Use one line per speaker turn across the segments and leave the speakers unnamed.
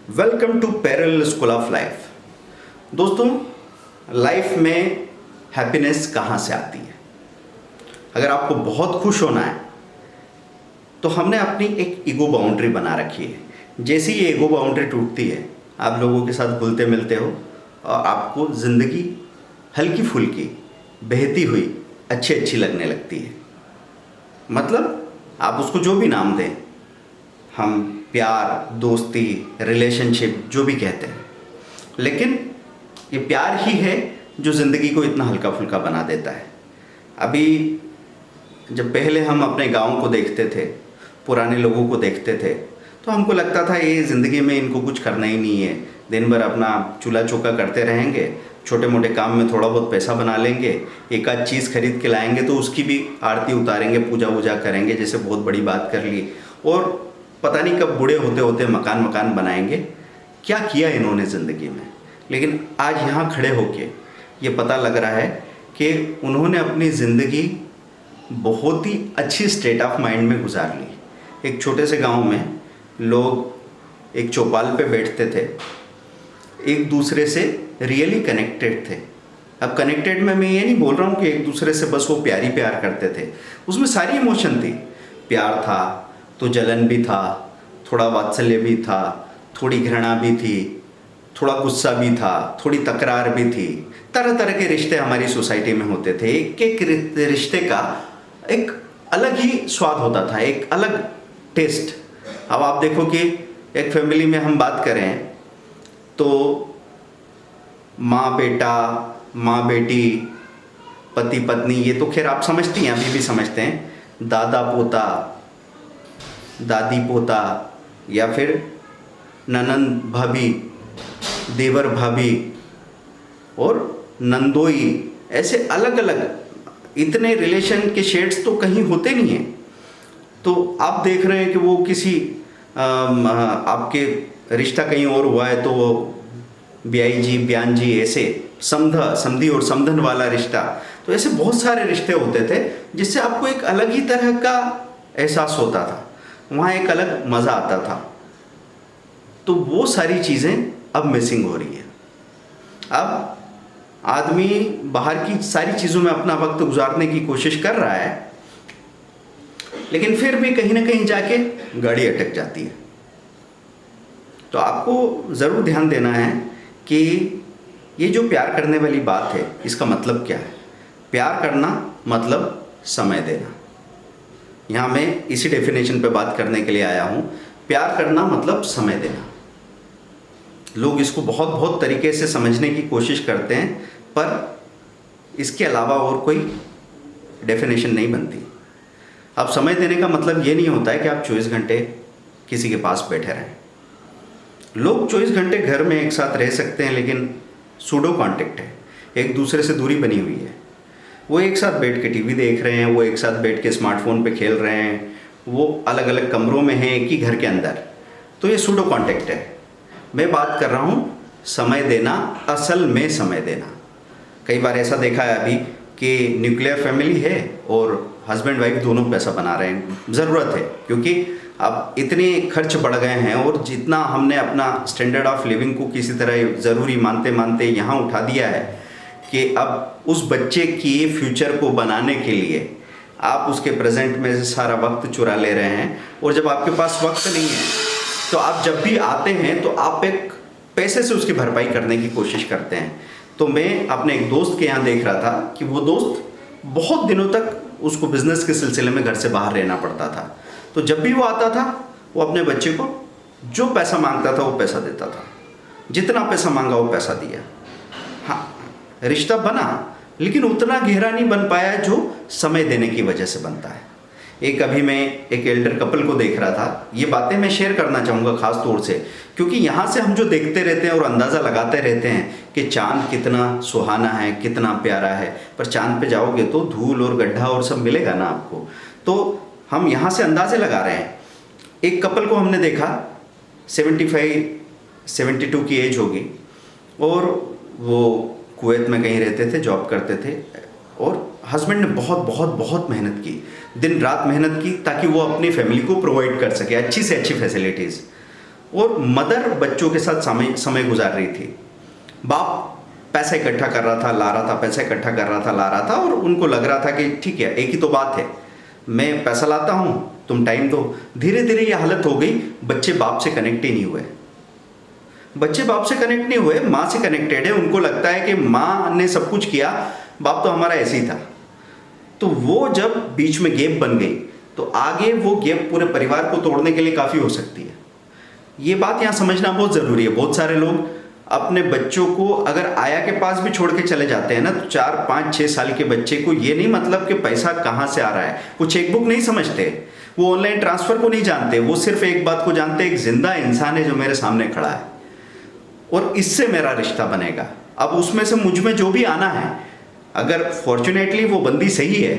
Welcome to parallel school of life. दोस्तों, life में happiness कहाँ से आती है? अगर आपको बहुत खुश होना है तो हमने अपनी एक ईगो बाउंड्री बना रखी है। जैसे ही ये ईगो बाउंड्री टूटती है, आप लोगों के साथ घुलते मिलते हो और आपको ज़िंदगी हल्की फुल्की बहती हुई अच्छी लगने लगती है। मतलब आप उसको जो भी नाम दें, हम प्यार, दोस्ती, रिलेशनशिप जो भी कहते हैं, लेकिन ये प्यार ही है जो ज़िंदगी को इतना हल्का फुल्का बना देता है। अभी जब पहले हम अपने गांव को देखते थे, पुराने लोगों को देखते थे, तो हमको लगता था ये ज़िंदगी में इनको कुछ करना ही नहीं है, दिन भर अपना चूल्हा चौका करते रहेंगे, छोटे मोटे काम में थोड़ा बहुत पैसा बना लेंगे, एक आध चीज़ खरीद के लाएंगे तो उसकी भी आरती उतारेंगे, पूजा वूजा करेंगे, जैसे बहुत बड़ी बात कर ली, और पता नहीं कब बूढ़े होते होते मकान बनाएंगे। क्या किया इन्होंने ज़िंदगी में? लेकिन आज यहाँ खड़े होके ये पता लग रहा है कि उन्होंने अपनी ज़िंदगी बहुत ही अच्छी स्टेट ऑफ माइंड में गुजार ली। एक छोटे से गांव में लोग एक चौपाल पे बैठते थे, एक दूसरे से रियली कनेक्टेड थे। अब कनेक्टेड में मैं ये नहीं बोल रहा हूँ कि एक दूसरे से बस वो प्यार करते थे, उसमें सारी इमोशन थी। प्यार था तो जलन भी था, थोड़ा वात्सल्य भी था, थोड़ी घृणा भी थी, थोड़ा गुस्सा भी था, थोड़ी तकरार भी थी। तरह तरह के रिश्ते हमारी सोसाइटी में होते थे। एक एक रिश्ते का एक अलग ही स्वाद होता था, एक अलग टेस्ट। अब आप देखो कि एक फैमिली में हम बात करें तो माँ बेटा, माँ बेटी, पति पत्नी, ये तो खैर आप समझती हैं, अभी भी समझते हैं। दादा पोता, दादी पोता, या फिर ननंद भाभी, देवर भाभी और नंदोई, ऐसे अलग अलग इतने रिलेशन के शेड्स तो कहीं होते नहीं हैं। तो आप देख रहे हैं कि वो किसी आपके रिश्ता कहीं और हुआ है तो वो ब्याई जी, ब्यान जी, ऐसे समधी और समधन वाला रिश्ता, तो ऐसे बहुत सारे रिश्ते होते थे जिससे आपको एक अलग ही तरह का एहसास होता था, वहाँ एक अलग मज़ा आता था। तो वो सारी चीज़ें अब मिसिंग हो रही है। अब आदमी बाहर की सारी चीज़ों में अपना वक्त गुजारने की कोशिश कर रहा है, लेकिन फिर भी कहीं ना कहीं जाके गाड़ी अटक जाती है। तो आपको ज़रूर ध्यान देना है कि ये जो प्यार करने वाली बात है, इसका मतलब क्या है। प्यार करना मतलब समय देना। यहाँ मैं इसी डेफिनेशन पे बात करने के लिए आया हूँ। प्यार करना मतलब समय देना। लोग इसको बहुत बहुत तरीके से समझने की कोशिश करते हैं, पर इसके अलावा और कोई डेफिनेशन नहीं बनती। अब समय देने का मतलब ये नहीं होता है कि आप 24 घंटे किसी के पास बैठे रहें। लोग 24 घंटे घर में एक साथ रह सकते हैं, लेकिन सूडो कॉन्टेक्ट है, एक दूसरे से दूरी बनी हुई है। वो एक साथ बैठ के टीवी देख रहे हैं, वो एक साथ बैठ के स्मार्टफोन पे खेल रहे हैं, वो अलग अलग कमरों में हैं एक ही घर के अंदर। तो ये सूडो कॉन्टेक्ट है। मैं बात कर रहा हूँ समय देना, असल में समय देना। कई बार ऐसा देखा है अभी कि न्यूक्लियर फैमिली है और हस्बैंड वाइफ दोनों पैसा बना रहे हैं। ज़रूरत है, क्योंकि अब इतने खर्च बढ़ गए हैं और जितना हमने अपना स्टैंडर्ड ऑफ लिविंग को किसी तरह ज़रूरी मानते मानते यहाँ उठा दिया है कि अब उस बच्चे की फ्यूचर को बनाने के लिए आप उसके प्रेजेंट में से सारा वक्त चुरा ले रहे हैं। और जब आपके पास वक्त नहीं है तो आप जब भी आते हैं तो आप एक पैसे से उसकी भरपाई करने की कोशिश करते हैं। तो मैं अपने एक दोस्त के यहाँ देख रहा था कि वो दोस्त बहुत दिनों तक उसको बिज़नेस के सिलसिले में घर से बाहर रहना पड़ता था। तो जब भी वो आता था, वो अपने बच्चे को जो पैसा मांगता था वो पैसा देता था। जितना पैसा मांगा वो पैसा दिया। हाँ, रिश्ता बना, लेकिन उतना गहरा नहीं बन पाया जो समय देने की वजह से बनता है। अभी मैं एक एल्डर कपल को देख रहा था। ये बातें मैं शेयर करना चाहूँगा ख़ास तौर से, क्योंकि यहाँ से हम जो देखते रहते हैं और अंदाज़ा लगाते रहते हैं कि चाँद कितना सुहाना है, कितना प्यारा है, पर चाँद पे जाओगे तो धूल और गड्ढा और सब मिलेगा ना आपको। तो हम यहाँ से अंदाज़े लगा रहे हैं। एक कपल को हमने देखा, 75-72 की एज होगी, और वो कुवैत में कहीं रहते थे, जॉब करते थे, और हस्बैंड ने बहुत बहुत बहुत मेहनत की, दिन रात मेहनत की, ताकि वो अपनी फैमिली को प्रोवाइड कर सके अच्छी से अच्छी फैसिलिटीज़। और मदर बच्चों के साथ समय गुजार रही थी। बाप पैसा इकट्ठा कर रहा था, ला रहा था, पैसा इकट्ठा कर रहा था, ला रहा था, और उनको लग रहा था कि ठीक है, एक ही तो बात है, मैं पैसा लाता हूँ, तुम टाइम दो। धीरे धीरे ये हालत हो गई, बच्चे बाप से कनेक्ट ही नहीं हुए। बच्चे बाप से कनेक्ट नहीं हुए, माँ से कनेक्टेड है। उनको लगता है कि माँ ने सब कुछ किया, बाप तो हमारा ऐसे ही था। तो वो जब बीच में गैप बन गई, तो आगे वो गैप पूरे परिवार को तोड़ने के लिए काफ़ी हो सकती है। ये बात यहाँ समझना बहुत ज़रूरी है। बहुत सारे लोग अपने बच्चों को अगर आया के पास भी छोड़ के चले जाते हैं ना, तो 4, 5, 6 साल के बच्चे को ये नहीं मतलब कि पैसा कहाँ से आ रहा है, वो चेकबुक नहीं समझते, वो ऑनलाइन ट्रांसफ़र को नहीं जानते, वो सिर्फ एक बात को जानते हैं, एक जिंदा इंसान है जो मेरे सामने खड़ा है और इससे मेरा रिश्ता बनेगा। अब उसमें से मुझ में जो भी आना है, अगर फॉर्चुनेटली वो बंदी सही है,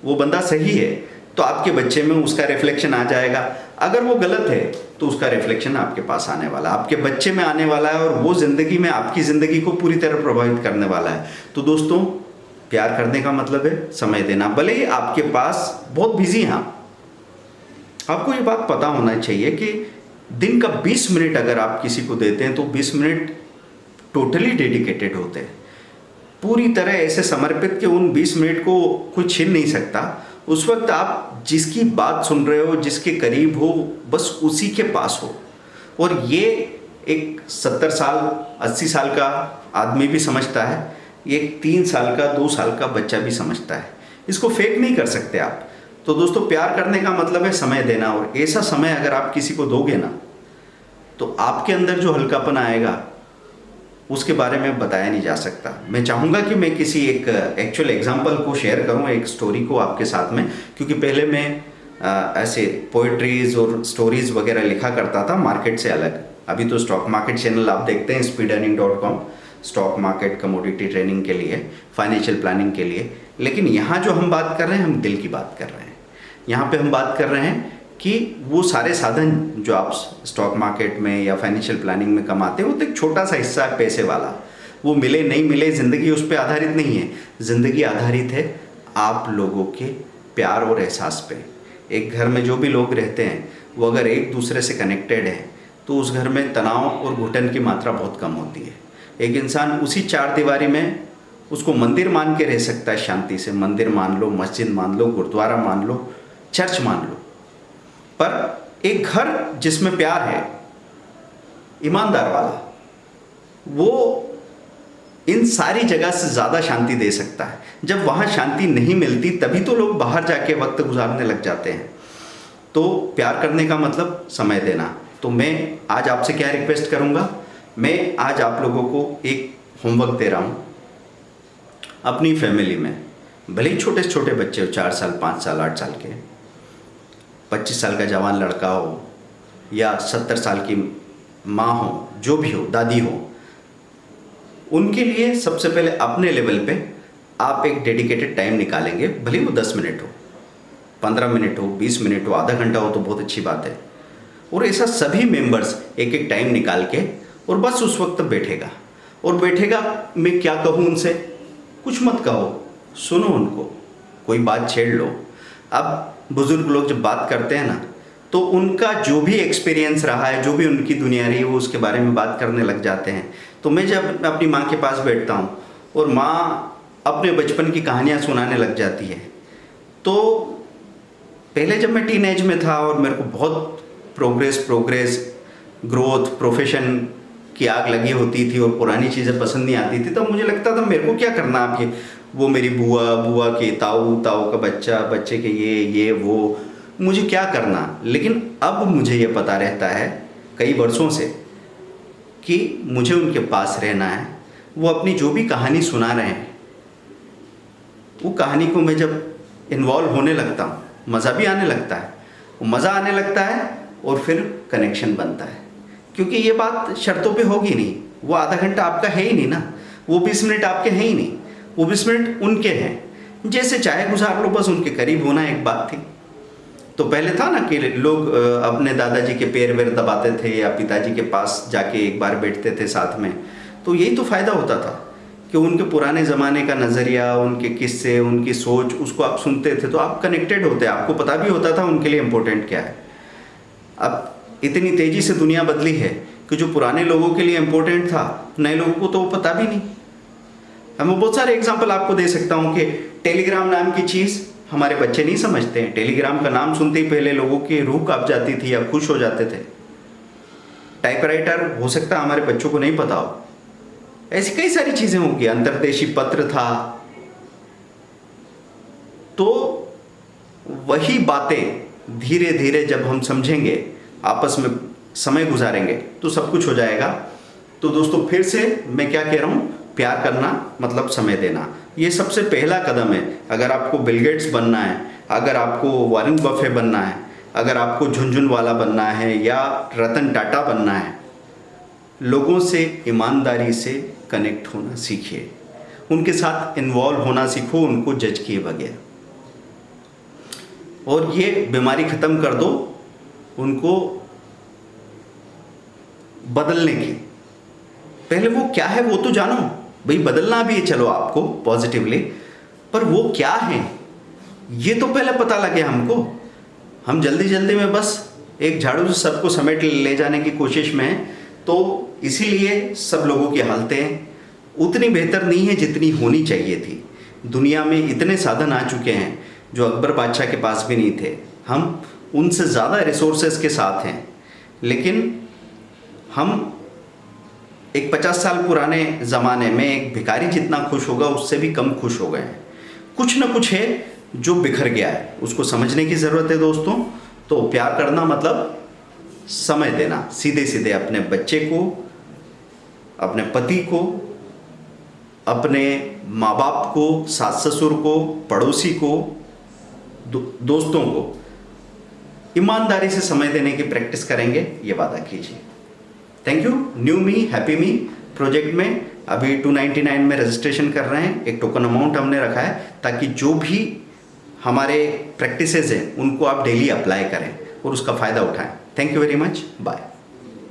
वो बंदा सही है, तो आपके बच्चे में उसका रिफ्लेक्शन आ जाएगा। अगर वो गलत है तो उसका रिफ्लेक्शन आपके पास आने वाला है, आपके बच्चे में आने वाला है, और वो ज़िंदगी में आपकी ज़िंदगी को पूरी तरह प्रभावित करने वाला है। तो दोस्तों, प्यार करने का मतलब है समय देना। भले ही आपके पास बहुत बिजी हैं, आपको ये बात पता होना चाहिए कि दिन का 20 मिनट अगर आप किसी को देते हैं तो 20 मिनट टोटली डेडिकेटेड होते हैं, पूरी तरह ऐसे समर्पित कि उन 20 मिनट को कोई छीन नहीं सकता। उस वक्त आप जिसकी बात सुन रहे हो, जिसके करीब हो, बस उसी के पास हो। और ये एक 70 साल 80 साल का आदमी भी समझता है, एक 3 साल का 2 साल का बच्चा भी समझता है। इसको फेक नहीं कर सकते आप। तो दोस्तों, प्यार करने का मतलब है समय देना, और ऐसा समय अगर आप किसी को दोगे ना, तो आपके अंदर जो हल्कापन आएगा उसके बारे में बताया नहीं जा सकता। मैं चाहूँगा कि मैं किसी एक एक्चुअल एग्जाम्पल को शेयर करूँ, एक स्टोरी को आपके साथ में, क्योंकि पहले मैं ऐसे पोइट्रीज़ और स्टोरीज़ वगैरह लिखा करता था मार्केट से अलग। अभी तो स्टॉक मार्केट चैनल आप देखते हैं speedearning.com, stock market commodity training के लिए, फाइनेंशियल प्लानिंग के लिए। लेकिन यहाँ जो हम बात कर रहे हैं, हम दिल की बात कर रहे हैं। यहाँ पे हम बात कर रहे हैं कि वो सारे साधन जो आप स्टॉक मार्केट में या फाइनेंशियल प्लानिंग में कमाते हो, तो एक छोटा सा हिस्सा है पैसे वाला। वो मिले नहीं मिले, ज़िंदगी उस पर आधारित नहीं है। ज़िंदगी आधारित है आप लोगों के प्यार और एहसास पे। एक घर में जो भी लोग रहते हैं, वो अगर एक दूसरे से कनेक्टेड है, तो उस घर में तनाव और घुटन की मात्रा बहुत कम होती है। एक इंसान उसी 4 दीवारी में उसको मंदिर मान के रह सकता है शांति से। मंदिर मान लो, मस्जिद मान लो, गुरुद्वारा मान लो, चर्च मान लो, पर एक घर जिसमें प्यार है, ईमानदार वाला, वो इन सारी जगह से ज़्यादा शांति दे सकता है। जब वहाँ शांति नहीं मिलती, तभी तो लोग बाहर जाके वक्त गुजारने लग जाते हैं। तो प्यार करने का मतलब समय देना। तो मैं आज आपसे क्या रिक्वेस्ट करूँगा, मैं आज आप लोगों को एक होमवर्क दे रहा हूँ। अपनी फैमिली में भले ही छोटे से छोटे बच्चे हो, 4 साल, 5 साल, 8 साल के, 25 साल का जवान लड़का हो या 70 साल की माँ हो, जो भी हो, दादी हो, उनके लिए सबसे पहले अपने लेवल पे आप एक डेडिकेटेड टाइम निकालेंगे। भले वो 10 मिनट हो, 15 मिनट हो, 20 मिनट हो, आधा घंटा हो तो बहुत अच्छी बात है। और ऐसा सभी मेंबर्स एक एक टाइम निकाल के, और बस उस वक्त बैठेगा। और बैठेगा, मैं क्या कहूँ उनसे, कुछ मत कहो, सुनो उनको, कोई बात छेड़ लो। अब बुज़ुर्ग लोग जब बात करते हैं ना, तो उनका जो भी एक्सपीरियंस रहा है, जो भी उनकी दुनिया रही है, वो उसके बारे में बात करने लग जाते हैं। तो मैं जब अपनी माँ के पास बैठता हूँ और माँ अपने बचपन की कहानियाँ सुनाने लग जाती है, तो पहले जब मैं टीनेज में था और मेरे को बहुत प्रोग्रेस, ग्रोथ, प्रोफेशन की आग लगी होती थी और पुरानी चीज़ें पसंद नहीं आती थी, तब मुझे लगता था मेरे को क्या करना। आप ये वो मेरी बुआ के ताऊ का बच्चा, बच्चे के ये वो, मुझे क्या करना। लेकिन अब मुझे ये पता रहता है कई वर्षों से कि मुझे उनके पास रहना है। वो अपनी जो भी कहानी सुना रहे हैं, वो कहानी को मैं जब इन्वॉल्व होने लगता हूँ, मज़ा भी आने लगता है। वो मज़ा आने लगता है और फिर कनेक्शन बनता है, क्योंकि ये बात शर्तों पे होगी नहीं। वो आधा घंटा आपका है ही नहीं ना, वो 20 मिनट आपके हैं ही नहीं, वो 20 मिनट उनके हैं। जैसे चाहे गुजार लो, बस उनके करीब होना एक बात थी। तो पहले था ना कि लोग अपने दादाजी के पैर वैर दबाते थे या पिताजी के पास जाके एक बार बैठते थे साथ में। तो यही तो फ़ायदा होता था कि उनके पुराने ज़माने का नज़रिया, उनके किस्से, उनकी सोच, उसको आप सुनते थे तो आप कनेक्टेड होते, आपको पता भी होता था उनके लिए इम्पोर्टेंट क्या है। अब इतनी तेज़ी से दुनिया बदली है कि जो पुराने लोगों के लिए इम्पोर्टेंट था नए लोगों को तो वो पता भी नहीं। मैं बहुत सारे एग्जाम्पल आपको दे सकता हूँ कि टेलीग्राम नाम की चीज़ हमारे बच्चे नहीं समझते हैं। टेलीग्राम का नाम सुनते ही पहले लोगों की रूह कांप जाती थी या खुश हो जाते थे। टाइपराइटर हो सकता है हमारे बच्चों को नहीं पता हो। ऐसी कई सारी चीज़ें होंगी। अंतर्देशी पत्र था। तो वही बातें धीरे धीरे जब हम समझेंगे, आपस में समय गुजारेंगे तो सब कुछ हो जाएगा। तो दोस्तों फिर से मैं क्या कह रहा हूँ, प्यार करना मतलब समय देना, ये सबसे पहला कदम है। अगर आपको बिल गेट्स बनना है, अगर आपको वॉरेन बफे बनना है, अगर आपको झुनझुनवाला बनना है या रतन टाटा बनना है, लोगों से ईमानदारी से कनेक्ट होना सीखिए, उनके साथ इन्वॉल्व होना सीखो, उनको जज किए बगैर। और ये बीमारी ख़त्म कर दो उनको बदलने की। पहले वो क्या है वो तो जानो भाई, बदलना भी है चलो आपको पॉजिटिवली, पर वो क्या है ये तो पहले पता लगे हमको। हम जल्दी जल्दी में बस एक झाड़ू से सबको समेट ले जाने की कोशिश में हैं, तो इसीलिए सब लोगों की हालतें उतनी बेहतर नहीं है जितनी होनी चाहिए थी। दुनिया में इतने साधन आ चुके हैं जो अकबर बादशाह के पास भी नहीं थे। हम उनसे ज़्यादा रिसोर्सेज के साथ हैं, लेकिन हम एक 50 साल पुराने ज़माने में एक भिखारी जितना खुश होगा उससे भी कम खुश हो गए हैं। कुछ ना कुछ है जो बिखर गया है, उसको समझने की ज़रूरत है दोस्तों। तो प्यार करना मतलब समय देना, सीधे सीधे अपने बच्चे को, अपने पति को, अपने माँ बाप को, सास ससुर को, पड़ोसी को, दोस्तों को ईमानदारी से समय देने की प्रैक्टिस करेंगे, ये वादा कीजिए। Thank you. New me happy me project में अभी 299 में रजिस्ट्रेशन कर रहे हैं। एक टोकन अमाउंट हमने रखा है ताकि जो भी हमारे प्रैक्टिसेस हैं उनको आप डेली अप्लाई करें और उसका फ़ायदा उठाएं। Thank you very much. Bye.